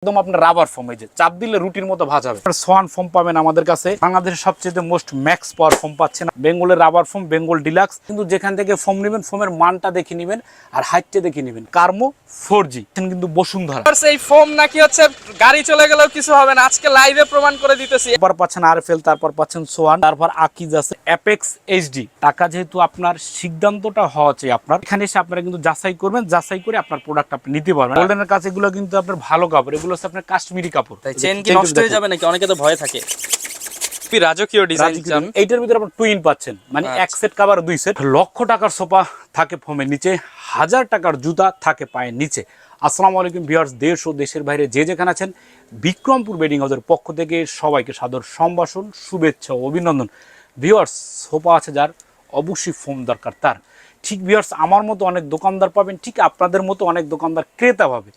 একদম আপনার rubber foam, এই যে চাপ দিলে রুটির মতো ভাঁজ হবে। সোয়ান ফোম পাবেন আমাদের কাছে, বাংলাদেশের সবচেয়ে মোস্ট ম্যাক্স পাওয়ার ফোম পাচ্ছেন। বেঙ্গলের রাবার ফোম, বেঙ্গল ডিলাক্স। কিন্তু যেখান থেকে ফোম নেবেন, ফোমের মানটা দেখে নেবেন আর হাইটটা দেখে নেবেন। কার্মো 4G কিন্তু বসুন্ধরা এই ফোম নাকি হচ্ছে গাড়ি চলে গেলেও কিছু হবে না, আজকে লাইভে প্রমাণ করে দিতেছি। তারপর পাচ্ছেন আরএফএল, তারপর পাচ্ছেন সোয়ান, তারপর আকিজ আছে, অ্যাপেক্স এইচডি। টাকা যেহেতু আপনার সিদ্ধান্তটা হওয়া চাই আপনার, এখানে এসে আপনারা কিন্তু যাচাই করবেন, যাচাই করে আপনার প্রোডাক্ট আপনি নিতে পারবেন। গোল্ডেনের কাছে এগুলো কিন্তু আপনার ভালো কাপড়, এগুলো হচ্ছে আপনার কাশ্মীরি কাপড়। চেন কি নষ্ট হয়ে যাবে নাকি? অনেকে তো ভয় থাকে। রাজকীয় ডিজাইন, এইটার ভিতরে আপনার টুইন পাচ্ছেন, মানে এক সেট কভার দুই সেট। লক্ষ টাকার সোফা থাকে ফোমের নিচে, 1000 টাকার জুতা থাকে পায়ের নিচে। আসসালামু আলাইকুম ভিউয়ার্স, দেশ ও দেশের বাইরে যে যেখানে আছেন, বিক্রমপুর বেডিং হাউসের পক্ষ থেকে সবাইকে সাদর সম্ভাষণ, শুভেচ্ছা ও অভিনন্দন। ভিউয়ার্স, সোফা আছে যার, অবশ্যই ফোম দরকার তার। ঠিক ভিউয়ার্স, আমার মতো অনেক দোকানদার পাবেন, ঠিক আপনাদের মতো অনেক দোকানদার ক্রেতা পাবে।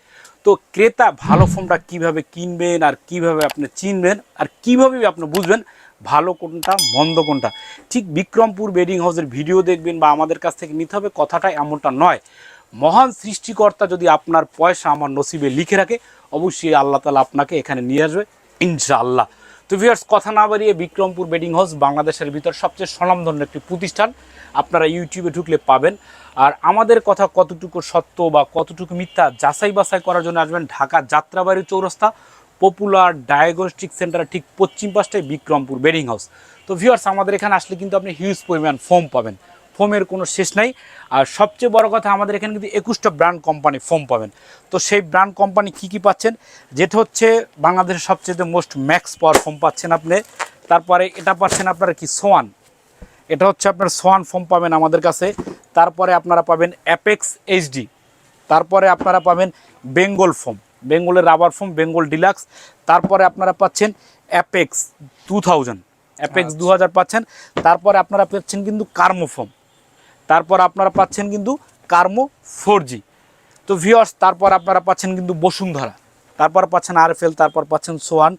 তো ক্রেতা ভালো ফোমটা কিভাবে কিনবেন আর কিভাবে আপনি চিনবেন আর কিভাবে আপনি বুঝবেন ভালো কোনটা মন্দ কোনটা, ঠিক বিক্রমপুর বেডিং হাউসের ভিডিও দেখবেন বা আমাদের কাছ থেকে নিতে হবে কথাটা এমনটা নয়। মহান সৃষ্টিকর্তা যদি আপনার পয়সা আমার নসিবে লিখে রাখে, অবশ্যই আল্লাহ তাআলা আপনাকে এখানে নিয়ে আসবে ইনশাআল্লাহ। তো ভিউয়ার্স, কথা না বাড়িয়ে, বিক্রমপুর বেডিং হাউস বাংলাদেশের ভিতর সবচেয়ে স্বনামধন্য একটি প্রতিষ্ঠান, আপনারা ইউটিউবে ঢুকলে পাবেন। আর আমাদের কথা কতটুকু সত্য বা কতটুকু মিথ্যা যাচাই বাছাই করার জন্য আসবেন ঢাকা যাত্রাবাড়ি চৌরাস্তা পপুলার ডায়াগনস্টিক সেন্টারের ঠিক পশ্চিম পাশটায় বিক্রমপুর বেডিং হাউস। তো ভিউয়ার্স, আমাদের এখানে আসলে কিন্তু আপনি হিউজ পরিমাণ ফোম পাবেন, ফোমের কোনো শেষ নাই। আর সবচেয়ে বড় কথা, আমাদের এখানে কিন্তু 21টা ব্র্যান্ড কোম্পানি ফোম পাবেন। তো সেই ব্র্যান্ড কোম্পানি কী কী পাচ্ছেন, যেটা হচ্ছে বাংলাদেশের সবচেয়ে মোস্ট ম্যাক্স পাওয়ার ফোম পাচ্ছেন আপনি। তারপরে এটা পাচ্ছেন আপনারা কি সোয়ান, এটা হচ্ছে আপনার সোয়ান ফোম পাবেন আমাদের কাছে। তারপরে আপনারা পাবেন অ্যাপেক্স এইচডি। তারপরে আপনারা পাবেন বেঙ্গল ফোম, বেঙ্গলের রাবার ফোম, বেঙ্গল ডিলাক্স। তারপরে আপনারা পাচ্ছেন অ্যাপেক্স 2000, অ্যাপেক্স 2000 পাচ্ছেন। তারপরে আপনারা পাচ্ছেন কিন্তু কার্মো ফোম, তারপর আপনারা পাচ্ছেন কিন্তু কার্মো 4G। তো ভিউয়ার্স, তারপর আপনারা পাচ্ছেন কিন্তু বসুন্ধরা, তারপর পাচ্ছেন আরএফএল, তারপর পাচ্ছেন সোয়ান,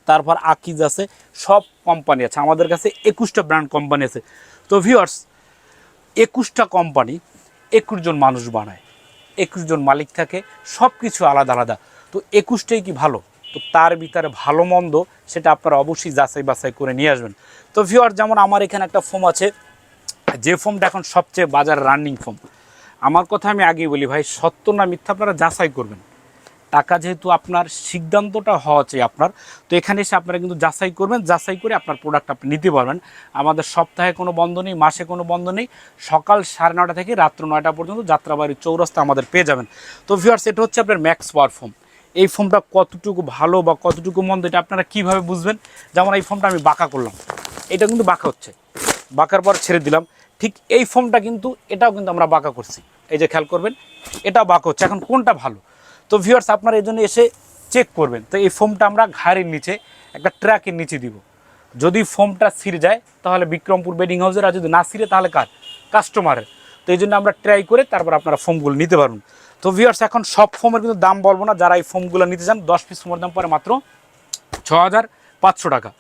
তারপর আকিজ আছে। সব কোম্পানি আছে আমাদের কাছে, 21টা ব্র্যান্ড কোম্পানি আছে। তো ভিউয়ার্স, 21টা কোম্পানি 21 জন মানুষ বানায়, 21 জন মালিক থাকে, সব কিছু আলাদা আলাদা। তো 21টাই কি ভালো? তো তার ভিতরে ভালো মন্দ সেটা আপনারা অবশ্যই যাচাই বাছাই করে নিয়ে আসবেন। তো ভিউয়ার্স, যেমন আমার এখানে একটা ফোম আছে, যে ফোমটা এখন সবচেয়ে বাজার রানিং ফোম। আমার কথা আমি আগেই বলি ভাই, সত্য না মিথ্যা আপনারা যাচাই করবেন। টাকা যেহেতু আপনার সিদ্ধান্তটা হওয়া চাই আপনার, তো এখানে এসে আপনারা কিন্তু যাচাই করবেন, যাচাই করে আপনার প্রোডাক্ট আপনি নিতে পারবেন। আমাদের সপ্তাহে কোনো বন্ধ নেই, মাসে কোনো বন্ধ নেই। সকাল 9:30 থেকে রাত্র 9টা পর্যন্ত যাত্রাবাড়ি চৌরাস্তা আমাদের পেয়ে যাবেন। তো ভিউয়ার্স, এটা হচ্ছে আপনার ম্যাক্স পাওয়ার ফোম। এই ফোমটা কতটুকু ভালো বা কতটুকু মন্দ এটা আপনারা কীভাবে বুঝবেন? যেমন এই ফোমটা আমি বাঁকা করলাম, এটা কিন্তু বাঁকা হচ্ছে, বাঁকার পর ছেড়ে দিলাম। ঠিক এই ফোমটা কিন্তু এটাও কিন্তু আমরা বাঁকা করছি, এই যে খেয়াল করবেন, এটাও বাঁকা হচ্ছে। এখন কোনটা ভালো? তো ভিউয়ার্স, আপনারা এই জন্য এসে চেক করবেন। তো এই ফোমটা আমরা ঘাড়ের নিচে একটা ট্র্যাকের নিচে দিব। যদি ফোমটা ছিঁড়ে যায় তাহলে বিক্রমপুর বেডিং হাউসের, আর যদি না ছিঁড়ে তাহলে কার? কাস্টমারের। তো এই জন্য আমরা ট্রাই করে তারপর আপনারা ফোমগুলো নিতে পারবেন। তো ভিউয়ার্স, এখন সব ফোমের কিন্তু দাম বলবো না, যারা এই ফোমগুলো নিতে চান 10 পিস ফোমের দাম পরে মাত্র 6500 টাকা,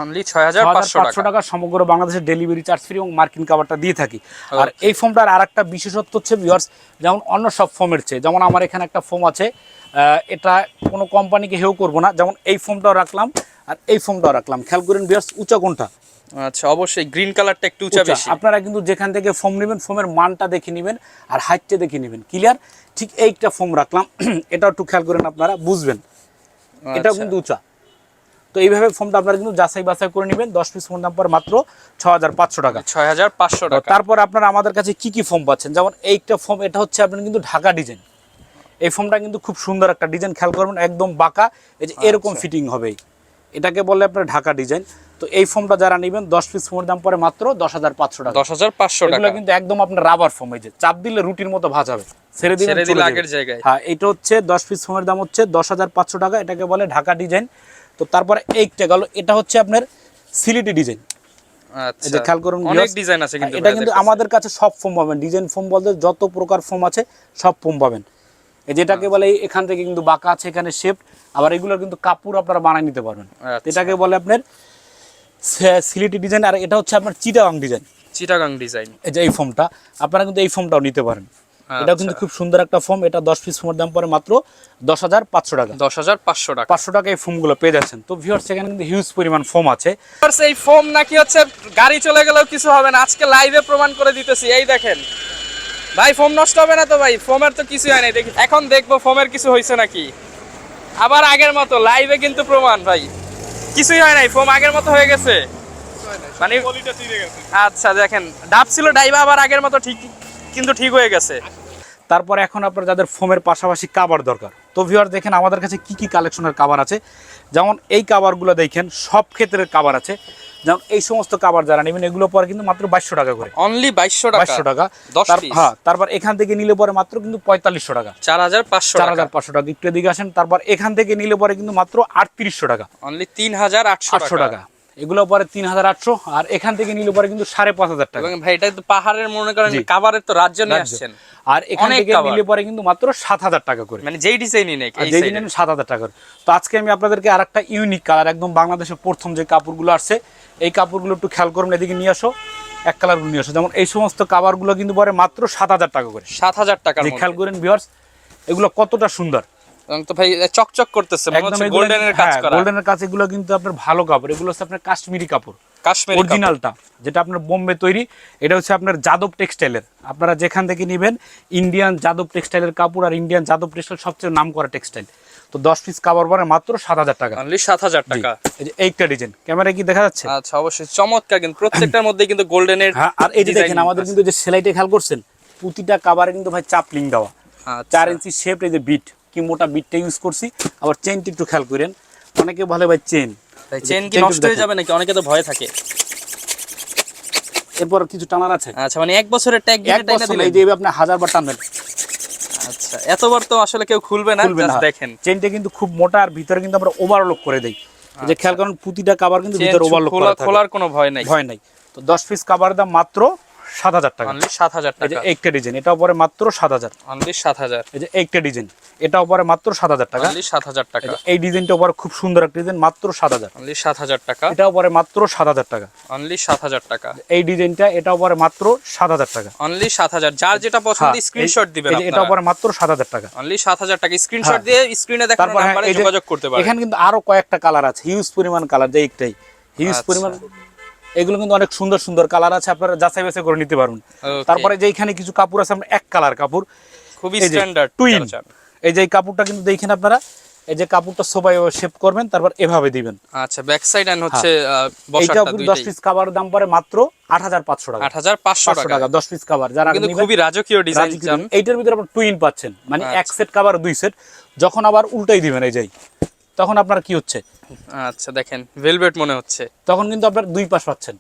অনলি 6500 টাকা। সমগ্র বাংলাদেশের ডেলিভারি চার্জ ফ্রি এবং মার্কিন কাভারটা দিয়ে থাকি। আর এই ফোমটার আর একটা বিশেষত্ব হচ্ছে ভিউয়ার্স, যেমন অন্য সব ফোমের চেয়ে, যেমন আমার এখানে একটা ফোম আছে, এটা কোনো কোম্পানিকে হেউ করবো না, যেমন এই ফোমটাও রাখলাম আর এই ফোমটাও রাখলাম। খেয়াল করেন ভিউয়ার্স, উঁচা কোনটা? আচ্ছা, অবশ্যই গ্রিন কালারটা একটু উঁচা বেশি। আপনারা কিন্তু যেখান থেকে ফোম নেবেন, ফোমের মানটা দেখে নেবেন আর হাইটটা দেখে নেবেন। ক্লিয়ার? ঠিক এইটা ফোম রাখলাম, এটাও একটু খেয়াল করেন, আপনারা বুঝবেন, এটাও কিন্তু উঁচা। তো এইভাবে ফোমটা আপনারা কিন্তু যাচাই বাছাই করে নেবেন। 10 পিস ফোম দাম পর মাত্র 6500 টাকা। 6500 টাকা। তারপর আপনারা আমাদের কাছে কি কি ফোম পাচ্ছেন, যেমন এইটা ফোম, এটা হচ্ছে আপনার কিন্তু ঢাকা ডিজাইন। এই ফোমটা কিন্তু খুব সুন্দর একটা ডিজাইন, খেয়াল করবেন, একদম বাঁকা, এই যে এরকম ফিটিং হবে, এটাকে বলে আপনার ঢাকা ডিজাইন। তো এই ফোমটা যারা নেবেন 10 পিস ফোমের দাম পরে মাত্র 10500 টাকা। 10500 টাকা। এগুলো কিন্তু একদম আপনার রাবার ফোম, এই যে চাপ দিলে রুটির মতো ভাঁজ হবে, ছেড়ে দিলে আগের জায়গায়। হ্যাঁ, এটা হচ্ছে 10 পিস ফোমের দাম হচ্ছে 10500 টাকা, এটাকে বলে ঢাকা ডিজাইন। তো তারপরে এইটা গেল, এটা হচ্ছে আপনার সিলেটি ডিজাইন। আচ্ছা, এই যে খেয়াল করুন, অনেক ডিজাইন আছে কিন্তু। এটা কিন্তু আমাদের কাছে সব ফোম পাবেন, ডিজাইন ফোম বলতে যত প্রকার ফোম আছে সব ফোম পাবেন। যেটাকে বলে এখান থেকে কিন্তু বাঁকা আছে, এখানে শেপ, আবার এগুলোর কিন্তু কাপড় আপনারা বানিয়ে নিতে পারবেন। এটাকে বলে আপনার সিলেটি ডিজাইন। আর এটা হচ্ছে আপনার চিটাগাং ডিজাইন। চিটাগাং ডিজাইন, এই যে এই ফোমটা, আপনারা কিন্তু এই ফোমটাও নিতে পারেন। এটাও কিন্তু খুব সুন্দর একটা ফোম। এটা 10 পিস ফোমের দাম পড়ে মাত্র 10,500 টাকা। 10,500 টাকা। 500 টাকা এই ফোমগুলো পেয়ে যাচ্ছেন। তো ভিউয়ার্স এখানে কিন্তু হিউজ পরিমাণ ফোম আছে। ভিউয়ার্স এই ফোম নাকি হচ্ছে গাড়ি চলে গেলেও কিছু হবে না, আজকে লাইভে প্রমাণ করে দিতেছি। এই দেখেন ভাই, ফোম নষ্ট হবে না তো ভাই? ফোমের তো কিছু হয় নাই, দেখি এখন দেখবো ফোমের কিছু হয়েছে নাকি। আবার আগের মতো লাইভে কিন্তু প্রমাণ ভাই, কিছুই হয় নাই, ফোম আগের মতো হয়ে গেছে। মানে আচ্ছা দেখেন, ডাব ছিল ডাইবা আবার আগের মতো ঠিক, কিন্তু ঠিক হয়ে গেছে। তারপর এখন আপনার যাদের ফোমের পাশাপাশি কাভার দরকার, তো ভিউয়ার দেখেন আমাদের কাছে কি কি কালেকশনের কাভার আছে। যেমন এই কাভারগুলো দেখেন সব ক্ষেত্রের কাভার আছে। যেমন এই সমস্ত কাভার যারা নেবেন এগুলো পরে কিন্তু মাত্র 2200 টাকা করে। অনলি 2200 টাকা। 10 পিস। হ্যাঁ, তারপর এখান থেকে নিলে পরে মাত্র কিন্তু 4500 টাকা। 4500 টাকা। একটু এদিকে আসেন। তারপর এখান থেকে নিলে পরে কিন্তু মাত্র 3800 টাকা। অনলি 3800 টাকা। এগুলো পরে 3800। আর এখান থেকে নিলে পরে কিন্তু 5500 টাকা। এবং ভাই এটা তো পাহাড়ের মনে করেন কাভারের তো রাজ্য নিয়ে আসছেন। আর এখান থেকে নিলে পরে কিন্তু মাত্র 7000 টাকা করে। মানে যেই ডিজাইনই নেই, যেই ডিজাইন 7000 টাকা করে। তো আজকে আমি আপনাদেরকে আরেকটা ইউনিক কালার, একদম বাংলাদেশের প্রথম যে কাপড়গুলো আসছে এই কাপড়গুলো একটু খেয়াল করুন, এদিকে নিয়ে আসো। এক কালারগুলো নিয়ে আসো। যেমন এই সমস্ত কাভারগুলো কিন্তু পরে মাত্র 7000 টাকা করে। 7000 টাকা। খেয়াল করেন ভিউয়ার্স এগুলো কতটা সুন্দর। তো ভাই চকচক করতেছে, মনে হচ্ছে গোল্ডেনের কাজ করা। গোল্ডেনের কাজ। এগুলো কিন্তু আপনার ভালো কাপড়। এগুলো হচ্ছে আপনার কাশ্মীরি কাপড়, অরিজিনালটা, যেটা আপনার বোম্বে তৈরি। এটা হচ্ছে আপনার যাদব টেক্সটাইলের। আপনারা যেখান থেকে নেবেন ইন্ডিয়ান যাদব টেক্সটাইলের কাপড়। আর ইন্ডিয়ান যাদব টেক্সটাইল সবচেয়ে নাম করা টেক্সটাইল। তো 10 পিস কাভার পরে মাত্র 7000 টাকা। অনলি 7000 টাকা। এই যে এইটা ডিজাইন ক্যামেরায় কি দেখা যাচ্ছে? আচ্ছা অবশ্যই চমৎকার, কিন্তু প্রত্যেকটার মধ্যে কিন্তু গোল্ডেনের। হ্যাঁ, আর এই যে দেখেন আমাদের কিন্তু যে সেলাইটা খেয়াল করছেন, প্রতিটা কাভারে কিন্তু ভাই চাপলিং দেওয়া। 4 ইঞ্চি শেপ। এই যে বিট, কি মোটা বিটটা ইউজ করছি। আবার চেইনটা একটু খেয়াল করেন, অনেকে ভালো ভাই চেইন কি নষ্ট হয়ে যাবে নাকি, অনেকে তো ভয় থাকে। এরপর কিছু টানার আছে। আচ্ছা মানে 1 বছরের ট্যাগ দিয়ে টাইনা দিলে এই যে আপনি 1000 বার টানবেন। আচ্ছা এতবার তো আসলে কেউ খুলবে না। জাস্ট দেখেন চেইনটা কিন্তু খুব মোটা। আর ভিতরে কিন্তু আমরা ওভারলক করে দেই। এই যে খেয়াল করেন প্রতিটা কভার কিন্তু ভিতরে ওভারলক করা থাকে, খোলার কোনো ভয় নাই। তো 10 পিস কভারের দাম মাত্র 7000 টাকা। অনলি 7000 টাকা। এই যে একটা ডিজাইন, এটাও পরে মাত্র 7000। অনলি 7000। এই যে একটা ডিজাইন, এটাও পরে মাত্র 7000 টাকা। অনলি 7000 টাকা। এই ডিজাইনটাও পরে খুব সুন্দর একটা ডিজাইন, মাত্র 7000। অনলি 7000 টাকা। এটাও পরে মাত্র 7000 টাকা। অনলি 7000 টাকা। এই ডিজাইনটা, এটাও পরে মাত্র 7000 টাকা। অনলি 7000। যার যেটা পছন্দ স্ক্রিনশট দিবেন আপনারা। এটাও পরে মাত্র 7000 টাকা। অনলি 7000 টাকা। স্ক্রিনশট দিয়ে স্ক্রিনে দেখানো নম্বরে যোগাযোগ করতে পারেন। এখানে কিন্তু আরো কয়েকটা কালার আছে, হিউজ পরিমাণ কালার। যে একটাই হিউজ পরিমাণ। এগুলো কিন্তু অনেক সুন্দর সুন্দর কালার আছে, আপনারা যাচাই বাছাই করে নিতে পারবেন। তারপরে যে এখানে কিছু কাপড় আছে, আমরা এক কালার কাপড়, খুবই স্ট্যান্ডার্ড টুইন। এই যে কাপড়টা কিন্তু দেখেন আপনারা, এই যে কাপড়টা সবাই শেপ করবেন, তারপর এভাবে দিবেন। আচ্ছা ব্যাক সাইড এন্ড হচ্ছে বসাটা দুইটাই। 10 পিস কভারের দাম পড়ে মাত্র 8500 টাকা। 8500 টাকা 10 পিস কভার। যারা কিন্তু খুবই রাজকীয় ডিজাইন চান, এইটার ভিতরে আপনি টুইন পাচ্ছেন। মানে এক সেট কভার, 2 সেট। যখন আবার উল্টাই দিবেন এই যে, তখন আপনার কি হচ্ছে, আচ্ছা দেখেন ভেলভেট মনে হচ্ছে। তখন কিন্তু আপনার দুই পাশ পাচ্ছেন।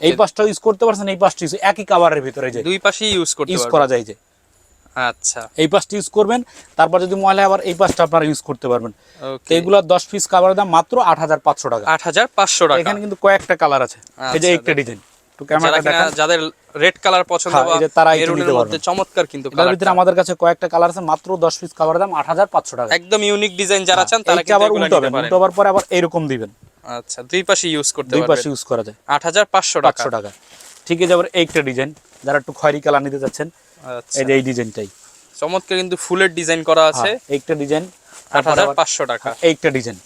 এই পাশটা ইউজ করতে পারছেন, এই পাশটা একই কভারের ভিতরে যে দুই পাশেই ইউজ করা যায় যে। আচ্ছা এই পাশটা ইউজ করবেন, তারপর যদি ময়লা আবার এই পাশটা আপনারা ইউজ করতে পারবেন। তো এগুলা 10 পিস কভারের দাম মাত্র 8500 টাকা। 8500 টাকা। এখানে কিন্তু কয়েকটা কালার আছে। এই যে একটা ডিজাইন, তো ক্যামেরাটা দেখেন। যাদের রেড কালার পছন্দ বা মেরুনের মধ্যে চমৎকার কিন্তু কালার, এর ভিতরে আমাদের কাছে কয়েকটা কালার আছে। মাত্র 10 পিস কভারের দাম 8500 টাকা। একদম ইউনিক ডিজাইন যারা চান তারা কিন্তু এগুলো নিতে পারেন। উল্টাবার পরে আবার এরকম দিবেন। আচ্ছা দুই পাশে ইউজ করতে পারবেন। দুই পাশে ইউজ করা যায়। 8500 টাকা। ঠিক আছে। আবার একটা ডিজাইন, যারা একটু খয়েরি কালার নিতে যাচ্ছেন, এই যে এই ডিজাইনটাই চমৎকার কিন্তু ফুলের ডিজাইন করা আছে। একটা ডিজাইন 8500 টাকা। একটা ডিজাইন।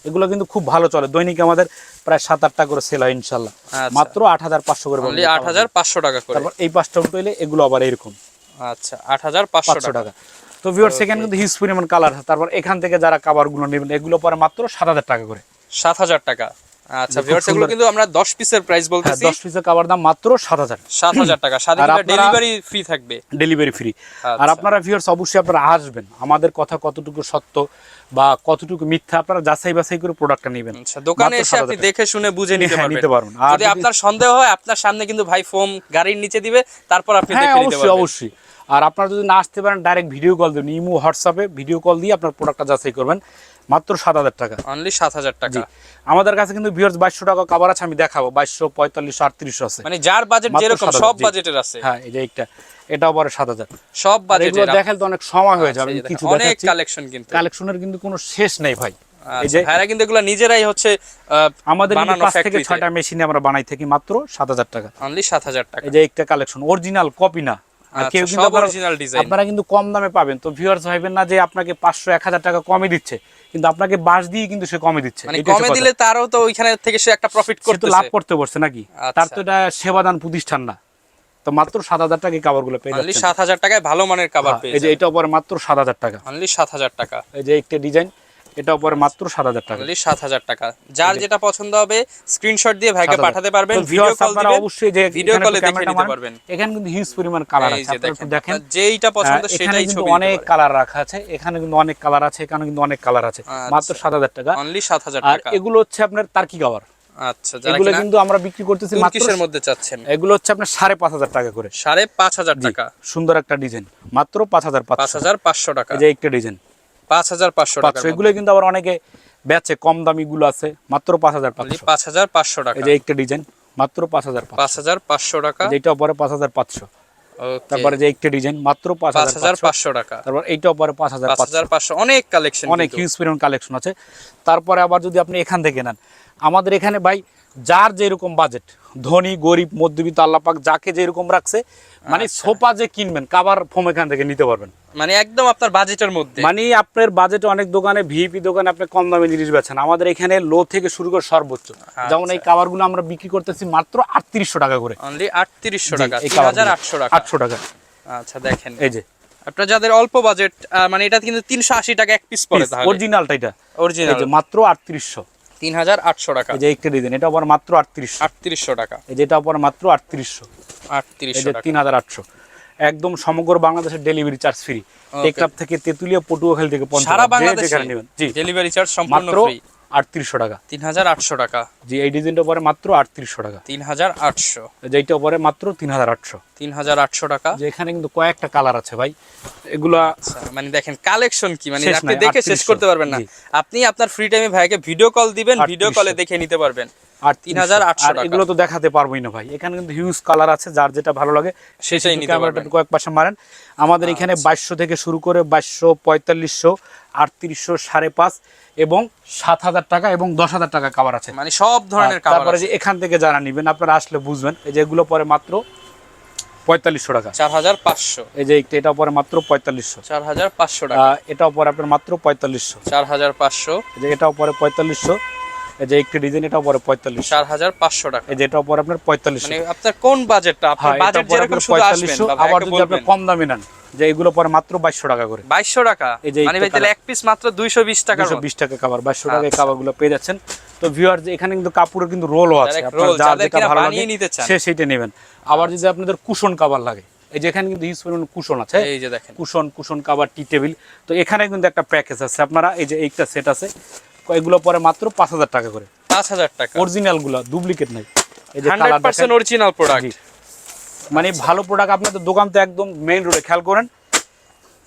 এগুলো কিন্তু খুব ভালো চলে, দৈনিক আমাদের প্রায় 7-8টা করে সেল হয় ইনশাআল্লাহ। মাত্র 8500 করে বলবো। 8500 টাকা করে। তারপর এই পাঁচটা উল্টাইলে এগুলো আবার এরকম। আচ্ছা 8500 টাকা। তো ভিউয়ার্স সেখানে কিন্তু হিউজ পরিমাণ কালার আছে। তারপর এখান থেকে যারা কভারগুলো নেবেন এগুলো পরে মাত্র 7000 টাকা করে। 7000 টাকা। আচ্ছা ভিউয়ার্স এগুলো কিন্তু আমরা 10 পিসের প্রাইস বলতেছি। 10 পিসের কভার দাম মাত্র 7000 টাকা। সাথে ডেলিভারি ফ্রি থাকবে। Delivery free. আর আপনারা ভিউয়ার্স অবশ্যই আপনারা আসবেন, আমাদের কথা কতটুকু সত্য বা কতটুকু মিথ্যা আপনারা যাচাই বাছাই করে প্রোডাক্টটা নেবেন। আচ্ছা দোকানে এসে আপনি দেখে শুনে বুঝে নিতে পারবেন। যদি আপনার সন্দেহ হয় আপনার সামনে কিন্তু ভাই ফোম গাড়ির নিচে দিবে, তারপর আপনি দেখে নিতে পারবেন। অবশ্যই। আর আপনারা যদি না আসতে পারেন ডাইরেক্ট ভিডিও কল দিন, ইমো হোয়াটসঅ্যাপে ভিডিও কল দিয়ে আপনার প্রোডাক্টটা যাচাই করবেন। মাত্র 7000 টাকা। অনলি 7000 টাকা। আমাদের কাছে কিন্তু ভিউয়ার্স 2200 টাকা কভার আছে, আমি দেখাবো। 2200, 4500, 3800 আছে। মানে যার বাজেট যেরকম সব বাজেটের আছে। হ্যাঁ এই যে এটাও পরে 7000। সব বাজেটের। এগুলো দেখালে তো অনেক সময় হয়ে যাবে। কিছু অনেক কালেকশন, কিন্তু কালেকশনের কিন্তু কোনো শেষ নেই ভাই। এই যে ভাইরা কিন্তু এগুলো নিজেরাই হচ্ছে আমাদের 5 থেকে 6টা মেশিনে আমরা বানাই থাকি। মাত্র 7000 টাকা। অনলি 7000 টাকা। এই যে একটা কালেকশন, অরিজিনাল কপি না, আর কেউ কিন্তু সব অরিজিনাল ডিজাইন আপনারা কিন্তু কম দামে পাবেন। তো ভিউয়ার্স ভাইবেন না যে আপনাকে 500 1000 টাকা কমে দিচ্ছে, কিন্তু আপনাকে বাঁশ দিয়ে কিন্তু সে কমে দিচ্ছে। মানে কমে দিলে তারও তো ওইখানে থেকে সে একটা প্রফিট করতেছে, সে তো লাভ করতে পারছে নাকি। তার তো এটা সেবাদান প্রতিষ্ঠান না। তো মাত্র 7000 টাকায় কভারগুলো পেয়ে যাচ্ছেন। অনলি 7000 টাকায় ভালো মানের কভার পেয়ে যাবেন। এই যে এটা উপরে মাত্র 7000 টাকা, অনলি 7000 টাকা। এই যে একটা ডিজাইন, এটা উপরে মাত্র 7000 টাকা, অনলি 7000 টাকা। যার যেটা পছন্দ হবে স্ক্রিনশট দিয়ে ভাইকে পাঠাতে পারবেন, ভিডিও কল দিবেন, অবশ্যই যে ভিডিও কলে দেখে নিতে পারবেন। এখানে কিন্তু হিউজ পরিমাণ কালার আছে, আপনারা একটু দেখেন যেইটা পছন্দ সেটাই ছবি দিতে অনেক কালার রাখা আছে। এখানে কিন্তু অনেক কালার আছে, এখানে কিন্তু অনেক কালার আছে। মাত্র 7000 টাকা, অনলি 7000 আর টাকা। এগুলো হচ্ছে আপনার টার্কি কভার। আচ্ছা, যারা এগুলো কিন্তু আমরা বিক্রি করতেছি মাত্র কিসের মধ্যে চাচ্ছেন? এগুলো হচ্ছে আপনার 5500 টাকা করে। 5500 টাকা, সুন্দর একটা ডিজাইন, মাত্র 5500 টাকা। এই যে একটা ডিজাইন 5500 টাকা। এগুলো কিন্তু আবার অনেকে বেচে, কম দামি গুলো আছে, মাত্র 5500 টাকা। এই যে একটা ডিজাইন মাত্র 5500 টাকা। যেটা উপরে 5500। তারপরে যে একটা ডিজাইন মাত্র 5500 টাকা। তারপর এইটা উপরে 5500। অনেক কালেকশন, অনেক হিউজ পরিমাণ কালেকশন আছে। তারপরে আবার যদি আপনি এখান থেকে নেন, আমাদের এখানে ভাই যার যেরকম বাজেট, ধনী গরিব মধ্যবিত্ত আল্লাহ পাক যাকে যেরকম রাখছে, মানে সোফা যে কিনবেন কাভার ফোম এখান থেকে নিতে পারবেন, মানে একদম আপনার বাজেটের মধ্যে। মানে আপনার বাজেটে অনেক দোকানে ভিআইপি দোকানে আপনি কম দামে জিনিস বেচেন, আমাদের এখানে লো থেকে শুরু করে সর্বোচ্চ। যেমন এই কাভারগুলো আমরা বিক্রি করতেছি মাত্র 3800 টাকা করে। অনলি 3800 টাকা, 3800 টাকা, 800 টাকা। আচ্ছা দেখেন, এই যে আপনারা যাদের অল্প বাজেট, মানে এটা কিন্তু 380 টাকা এক পিস পড়ে, তাহলে অরিজিনালটা এটা অরিজিনাল এই যে মাত্র 3800, 3800 টাকা। এই যে একটা ডিজাইন, এটা আবার মাত্র 3800 টাকা। এই যে এটা আবার মাত্র 3800, এই যে 3800। একদম সমগ্র বাংলাদেশের ডেলিভারি চার্জ ফ্রি। টেকনাফ থেকে তেতুলিয়া, পটুয়াখালী থেকে সারা বাংলাদেশে নেবেন, জি ডেলিভারি চার্জ সম্পূর্ণ ফ্রি। 3800 টাকা, 3800 টাকা। জি এই ডিজাইনটা পরে মাত্র 3800 টাকা, 3800। যেটা পরে মাত্র 3800, 3800 টাকা। যে এখানে কিন্তু কয়েকটা কালার আছে ভাই, এগুলা মানে দেখেন কালেকশন কি, মানে আপনি দেখে শেষ করতে পারবেন না। আপনি আপনার ফ্রি টাইমে ভাইকে ভিডিও কল দিবেন, ভিডিও কলে দেখে নিতে পারবেন। 3800 টাকা। এগুলো তো দেখাতে পারবোই না ভাই, এখানে কিন্তু হিউজ কালার আছে, যার যেটা ভালো লাগে সেটাই নিতে পারবেন। কয়েক পাশে মারেন। আমাদের এখানে 2200 থেকে শুরু করে 2200, 4500, 3800, 5.5 এবং 7000 টাকা এবং 10000 টাকা কাভার আছে, মানে সব ধরনের কাভার। তারপরে যে এখান থেকে যারা নেবেন আপনারা আসলে বুঝবেন, এই যে এগুলো পরে মাত্র 4500 টাকা, 4500। এই যে এটা পরে মাত্র 4500, 4500 টাকা। এটাও পরে আপনার মাত্র 4500, 4500। এই যে এটাও পরে 4500, এই যে একটা ডিজাইন, এটাও পরে 4500, 4500 টাকা। এই যে এটাও পরে আপনার 4500। মানে আপনার কোন বাজেটটা, আপনার বাজেট যেরকম শুধু আসবেন। আবার যদি আপনি কম দামি নেন, যে এগুলো পরে মাত্র 2200 টাকা করে। 2200 টাকা, মানে ভাই তাহলে এক পিস মাত্র 220 টাকা, 220 টাকা কাভার, 2200 টাকায় কাভারগুলো পেয়ে যাচ্ছেন। তো ভিউয়ার, যে এখানে কিন্তু কাপড়ের কিন্তু রোলও আছে, আপনারা যার যেটা ভালো লাগে সে সেটা নেবেন। আবার যদি আপনাদের কুশন কাভার লাগে, এই যে এখানে কিন্তু হিউজ পরিমাণ কুশন আছে, এই যে দেখেন কুশন কাভার, টি টেবিল। তো এখানে কিন্তু একটা প্যাকেজ আছে, আপনারা এই যে একটা সেট আছে, এগুলো পরে মাত্র 5000 টাকা করে। 5000 টাকা, অরিজিনাল গুলো, ডুপ্লিকেট নাই। এই যে 100% অরিজিনাল প্রোডাক্ট, মানে ভালো প্রোডাক্ট। আপনাদের দোকান তো একদম মেইন রোডে, খেয়াল করেন।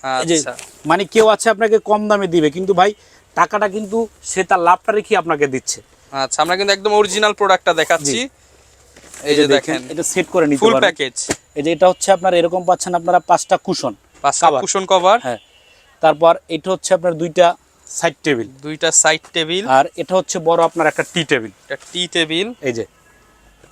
আচ্ছা, মানে কেউ আছে আপনাকে কম দামে দিবে, কিন্তু ভাই টাকাটা কিন্তু সে তার লাভটা রেখে আপনাকে দিচ্ছে। আচ্ছা, আমরা কিন্তু একদম অরিজিনাল প্রোডাক্টটা দেখাচ্ছি। এই যে দেখেন, এটা সেট করে নিতে ফুল পারবেন, প্যাকেজ। এই যে এটা হচ্ছে আপনার এরকম পাচ্ছেন আপনারা 5টা কুশন, 5টা কুশন কভার। হ্যাঁ, তারপর এটা হচ্ছে আপনার 2টা সাইড টেবিল, 2টা সাইড টেবিল, আর এটা হচ্ছে বড় আপনার একটা টি টেবিল, একটা টি টেবিল। এই যে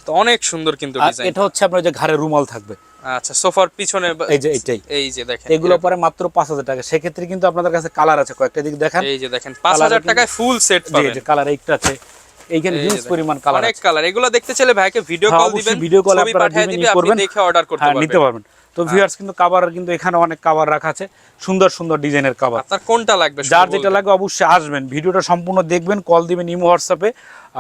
তো অনেক সুন্দর কিন্তু ডিজাইন। এটা হচ্ছে আপনার যে ঘাড়ে রুমাল থাকবে, আচ্ছা, সোফার পিছনে এই যে এটাই, এই যে দেখেন এগুলো পরে মাত্র 5000 টাকা। সেক্ষেত্রে কিন্তু আপনাদের কাছে কালার আছে কয়েকটা, দিক দেখেন, এই যে দেখেন 5000 টাকায় ফুল সেট পাবেন। এই যে কালার একটা আছে, এইখানে হিউজ পরিমাণ কালার, অনেক কালার। এগুলো দেখতে চাইলে ভাইকে ভিডিও কল দিবেন, ভিডিও কল ছবি পাঠিয়ে দিবেন, আপনি দেখে অর্ডার করতে পারবেন, নিতে পারবেন। তো ভিউয়ার্স, কিন্তু কভার কিন্তু এখানে অনেক কভার রাখা আছে, সুন্দর সুন্দর ডিজাইনের কভার। আপনার কোনটা লাগবে, যার যেটা লাগবে অবশ্যই আসবেন, ভিডিওটা সম্পূর্ণ দেখবেন, কল দিবেন ইমো হোয়াটসঅ্যাপে।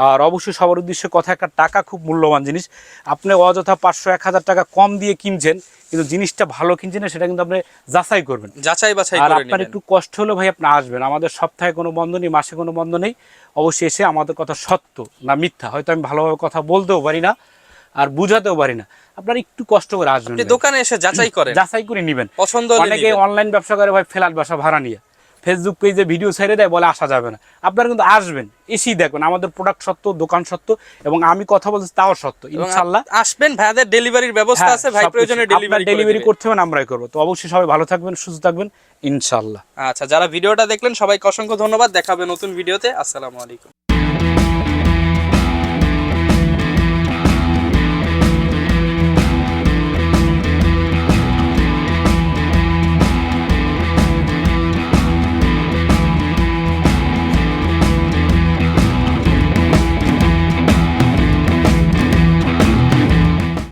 আর অবশ্যই সবার উদ্দেশ্যে কথা, একটা টাকা খুব মূল্যবান জিনিস। আপনি অযথা 500 1000 টাকা কম দিয়ে কিনছেন, কিন্তু জিনিসটা ভালো কিনছেন না, সেটা কিন্তু আপনি যাচাই করবেন, যাচাই বাছাই আর করে নেবেন। আপনার একটু কষ্ট হলো ভাই, আপনি আসবেন। আমাদের সপ্তাহে কোনো বন্ধ নেই, মাসে কোনো বন্ধ নেই। অবশ্যই এসে আমাদের কথা সত্য না মিথ্যা, হয়তো আমি ভালোভাবে কথা বলতেও পারি না আর বুঝাতেও পারি না, আপনারা একটু কষ্ট করে আসবেন, দোকানে এসে যাচাই করেন, যাচাই করে নেবেন। পছন্দ হলে অনেকে অনলাইন ব্যবসা করে ভাই, ফ্ল্যাট বাসা ভাড়া নিয়ে ফেসবুক পেজে ভিডিও ছেড়ে দেয়, বলে আসা যাবে না। আপনারা কিন্তু আসবেন, এসেই দেখবেন আমাদের প্রোডাক্ট সত্য, দোকান সত্য, এবং আমি কথা বলছি তাও সত্য। ইনশাআল্লাহ আসবেন, ভাইদের ডেলিভারির ব্যবস্থা আছে, ভাই প্রয়োজনে ডেলিভারি করতে হবে, আমরাই করব। তো অবশ্যই সবাই ভালো থাকবেন, সুস্থ থাকবেন ইনশাআল্লাহ। আচ্ছা, যারা ভিডিওটা দেখলেন সবাইকে অসংখ্য ধন্যবাদ, দেখা হবে নতুন ভিডিওতে। আসসালামু আলাইকুম।